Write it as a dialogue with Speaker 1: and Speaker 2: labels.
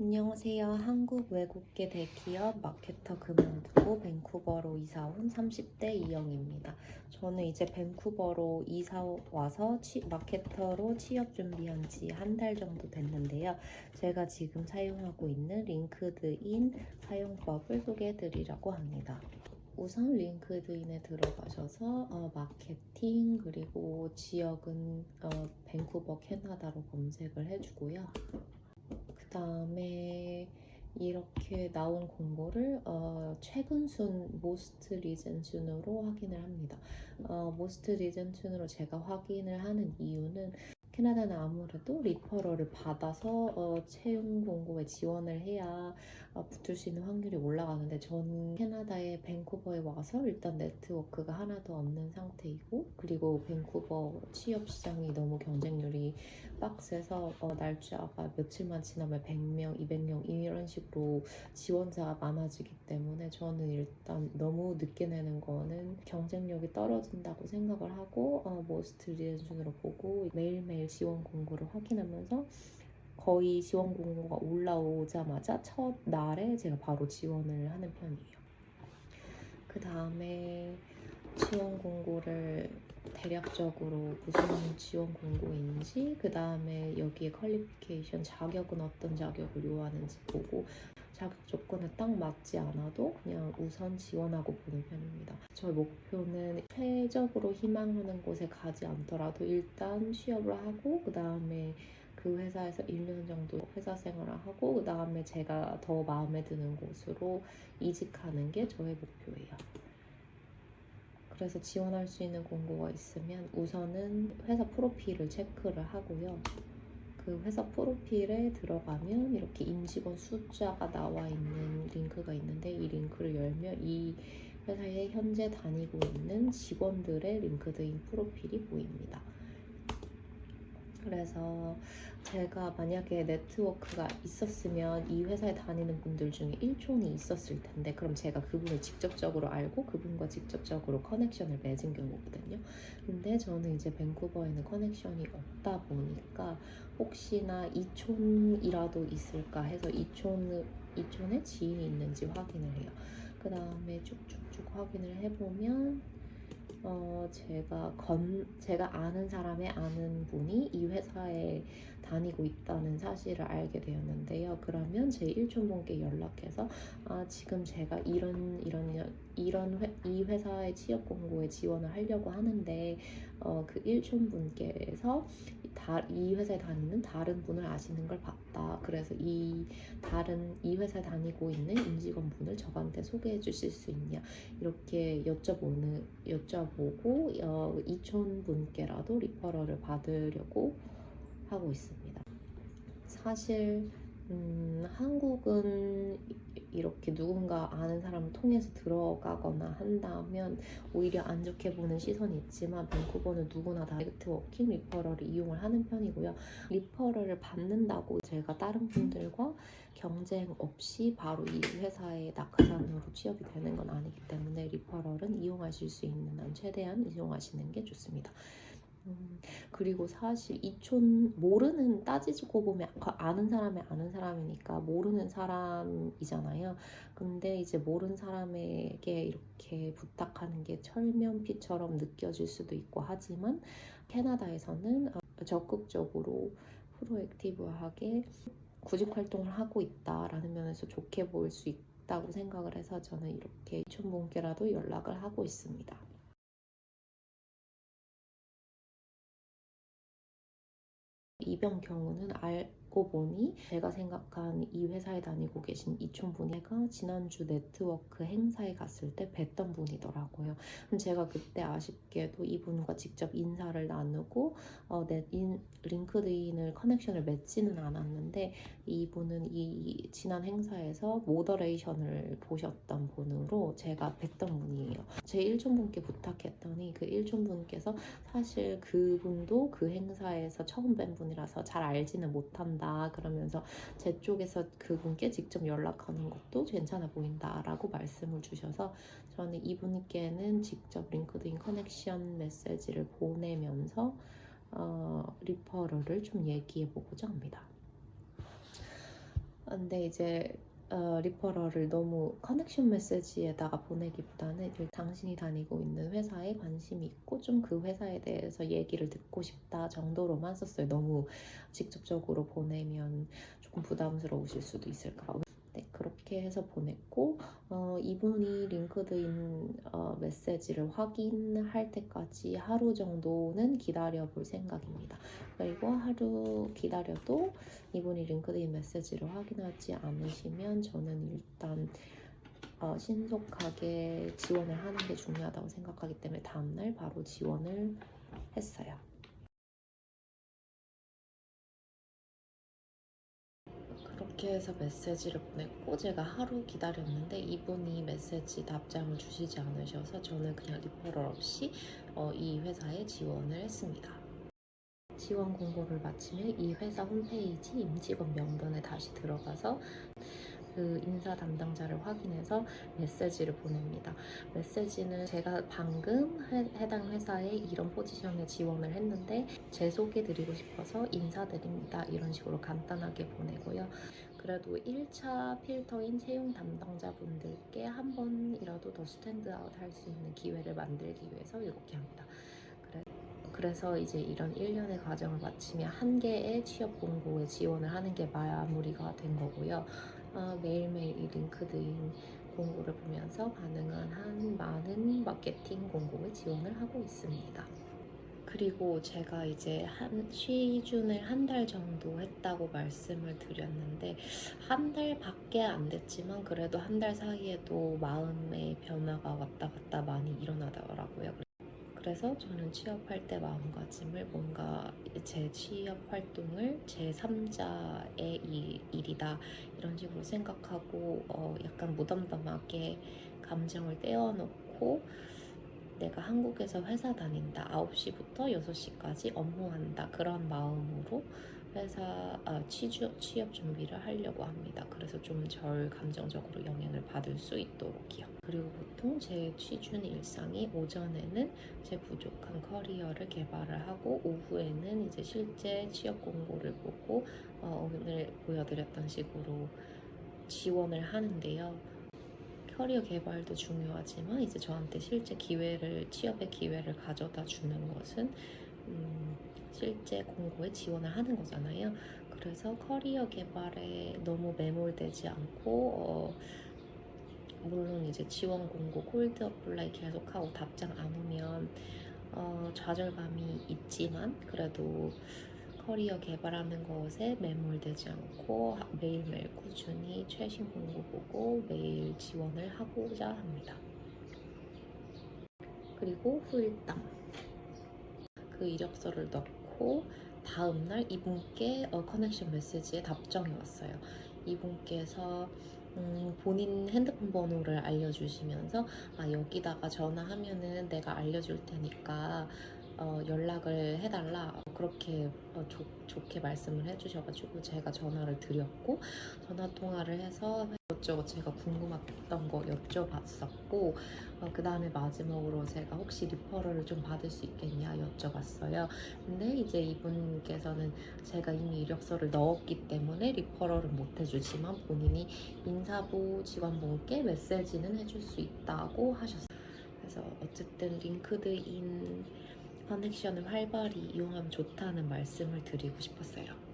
Speaker 1: 안녕하세요. 한국 외국계 대기업 마케터 그만두고 밴쿠버로 이사 온 30대 이영입니다. 저는 이제 밴쿠버로 이사 와서 마케터로 취업 준비한 지 한 달 정도 됐는데요. 제가 지금 사용하고 있는 링크드인 사용법을 소개해 드리려고 합니다. 우선 링크드인에 들어가셔서 마케팅 그리고 지역은 밴쿠버 캐나다로 검색을 해주고요. 그 다음에 이렇게 나온 공고를 최근 순 모스트 리젠 순으로 확인을 합니다. 모스트 리젠 순으로 제가 확인을 하는 이유는 캐나다는 아무래도 리퍼럴을 받아서 채용 공고에 지원을 해야 붙을 수 있는 확률이 올라가는데 저는 캐나다의 밴쿠버에 와서 일단 네트워크가 하나도 없는 상태이고, 그리고 밴쿠버 취업 시장이 너무 경쟁률이 빡세서 날짜가 며칠만 지나면 100명, 200명 이런 식으로 지원자가 많아지기 때문에 저는 일단 너무 늦게 내는 거는 경쟁력이 떨어진다고 생각을 하고 모스트 리젠순으로 보고 매일매일 지원 공고를 확인하면서 거의 지원 공고가 올라오자마자 첫 날에 제가 바로 지원을 하는 편이에요. 그 다음에 지원 공고를 대략적으로 무슨 지원 공고인지, 그 다음에 여기에 퀄리피케이션 자격은 어떤 자격을 요하는지 보고 자격 조건에 딱 맞지 않아도 그냥 우선 지원하고 보는 편입니다. 저의 목표는 최적으로 희망하는 곳에 가지 않더라도 일단 취업을 하고 그 다음에 그 회사에서 1년 정도 회사 생활을 하고 그 다음에 제가 더 마음에 드는 곳으로 이직하는 게 저의 목표예요. 그래서 지원할 수 있는 공고가 있으면 우선은 회사 프로필을 체크를 하고요. 그 회사 프로필에 들어가면 이렇게 임직원 숫자가 나와 있는 링크가 있는데, 이 링크를 열면 이 회사에 현재 다니고 있는 직원들의 링크드인 프로필이 보입니다. 그래서 제가 만약에 네트워크가 있었으면 이 회사에 다니는 분들 중에 1촌이 있었을 텐데, 그럼 제가 그분을 직접적으로 알고 그분과 직접적으로 커넥션을 맺은 경우거든요. 근데 저는 이제 밴쿠버에는 커넥션이 없다 보니까 혹시나 2촌이라도 있을까 해서 2촌에 지인이 있는지 확인을 해요. 그 다음에 쭉쭉쭉 확인을 해보면 제가 아는 사람의 아는 분이 이 회사에 다니고 있다는 사실을 알게 되었는데요. 그러면 제 일촌분께 연락해서 지금 제가 이 회사의 취업 공고에 지원을 하려고 하는데 그 일촌분께서 이 회사에 다니는 다른 분을 아시는 걸 봤다. 그래서 이 회사에 다니고 있는 임직원분을 저한테 소개해 주실 수 있냐, 이렇게 여쭤보고 이촌 분께라도 리퍼럴을 받으려고 하고 있습니다. 사실 한국은 이렇게 누군가 아는 사람을 통해서 들어가거나 한다면 오히려 안 좋게 보는 시선이 있지만, 밴쿠버는 누구나 다 네트워킹 리퍼럴을 이용을 하는 편이고요. 리퍼럴을 받는다고 제가 다른 분들과 경쟁 없이 바로 이 회사의 낙하산으로 취업이 되는 건 아니기 때문에 리퍼럴은 이용하실 수 있는 한 최대한 이용하시는 게 좋습니다. 그리고 사실 따지고 보면 아는 사람의 아는 사람이니까 모르는 사람이잖아요. 근데 이제 모르는 사람에게 이렇게 부탁하는 게 철면피처럼 느껴질 수도 있고 하지만, 캐나다에서는 적극적으로 프로액티브하게 구직 활동을 하고 있다라는 면에서 좋게 보일 수 있다고 생각을 해서 저는 이렇게 이촌분께라도 연락을 하고 있습니다. 이번 경우는 알고 보니 제가 생각한 이 회사에 다니고 계신 이촌분이가 지난주 네트워크 행사에 갔을 때 뵀던 분이더라고요. 제가 그때 아쉽게도 이분과 직접 인사를 나누고 링크드인을 커넥션을 맺지는 않았는데, 이분은 이 지난 행사에서 모더레이션을 보셨던 분으로 제가 뵀던 분이에요. 제 일촌분께 부탁했더니 그 일촌분께서 사실 그분도 그 행사에서 처음 뵌 분이라서 잘 알지는 못한다, 그러면서 제 쪽에서 그분께 직접 연락하는 것도 괜찮아 보인다라고 말씀을 주셔서 저는 이분께는 직접 링크드인 커넥션 메시지를 보내면서 리퍼럴을 좀 얘기해 보고자 합니다. 근데 이제 리퍼럴을 너무 커넥션 메시지에다가 보내기보다는 당신이 다니고 있는 회사에 관심이 있고 좀 그 회사에 대해서 얘기를 듣고 싶다 정도로만 썼어요. 너무 직접적으로 보내면 조금 부담스러우실 수도 있을까 봐. 네, 그렇게 해서 보냈고 이분이 링크드인 메시지를 확인할 때까지 하루 정도는 기다려 볼 생각입니다. 그리고 하루 기다려도 이분이 링크드인 메시지를 확인하지 않으시면 저는 일단 신속하게 지원을 하는 게 중요하다고 생각하기 때문에 다음날 바로 지원을 했어요. 그렇게 해서 메시지를 보냈고 제가 하루 기다렸는데 이분이 메시지 답장을 주시지 않으셔서 저는 그냥 리퍼럴 없이 이 회사에 지원을 했습니다. 지원 공고를 마치면 이 회사 홈페이지 임직원 명단에 다시 들어가서 그 인사 담당자를 확인해서 메시지를 보냅니다. 메시지는 제가 방금 해당 회사에 이런 포지션에 지원을 했는데 재소개드리고 싶어서 인사드립니다. 이런 식으로 간단하게 보내고요. 그래도 1차 필터인 채용 담당자분들께 한 번이라도 더 스탠드아웃 할 수 있는 기회를 만들기 위해서 이렇게 합니다. 그래서 이제 이런 1년의 과정을 마치며 한 개의 취업 공고에 지원을 하는 게 마무리가 된 거고요. 매일매일 이 링크드인 공고를 보면서 가능한 한 많은 마케팅 공고에 지원을 하고 있습니다. 그리고 제가 이제 취준을 한 달 정도 했다고 말씀을 드렸는데 한 달밖에 안 됐지만 그래도 한 달 사이에도 마음의 변화가 왔다 갔다 많이 일어나더라고요. 그래서 저는 취업할 때 마음가짐을 뭔가 제 취업 활동을 제 3자의 일이다 이런 식으로 생각하고 약간 무덤덤하게 감정을 떼어놓고 내가 한국에서 회사 다닌다 9시부터 6시까지 업무한다 그런 마음으로 취업 준비를 하려고 합니다. 그래서 좀 절 감정적으로 영향을 받을 수 있도록이요. 그리고 보통 제 취준 일상이 오전에는 제 부족한 커리어를 개발을 하고 오후에는 이제 실제 취업 공고를 보고 오늘 보여드렸던 식으로 지원을 하는데요. 커리어 개발도 중요하지만 이제 저한테 실제 취업의 기회를 가져다 주는 것은 실제 공고에 지원을 하는 거잖아요. 그래서 커리어 개발에 너무 매몰되지 않고 물론 이제 지원 공고 콜드 어플라이 계속하고 답장 안 오면 좌절감이 있지만 그래도 커리어 개발하는 것에 매몰되지 않고 매일매일 꾸준히 최신 공고 보고 매일 지원을 하고자 합니다. 그리고 후일담 그 이력서를 넣고 다음날 이분께 커넥션 메시지에 답장이 왔어요. 이분께서 본인 핸드폰 번호를 알려주시면서 여기다가 전화하면은 내가 알려줄 테니까 연락을 해달라 그렇게 좋게 말씀을 해주셔가지고 제가 전화를 드렸고 전화 통화를 해서 이것저것 제가 궁금했던 거 여쭤봤었고 그 다음에 마지막으로 제가 혹시 리퍼럴을 좀 받을 수 있겠냐 여쭤봤어요. 근데 이제 이분께서는 제가 이미 이력서를 넣었기 때문에 리퍼럴은 못 해주지만 본인이 인사부 직원분께 메시지는 해줄 수 있다고 하셨어요. 그래서 어쨌든 링크드인 커넥션을 활발히 이용하면 좋다는 말씀을 드리고 싶었어요.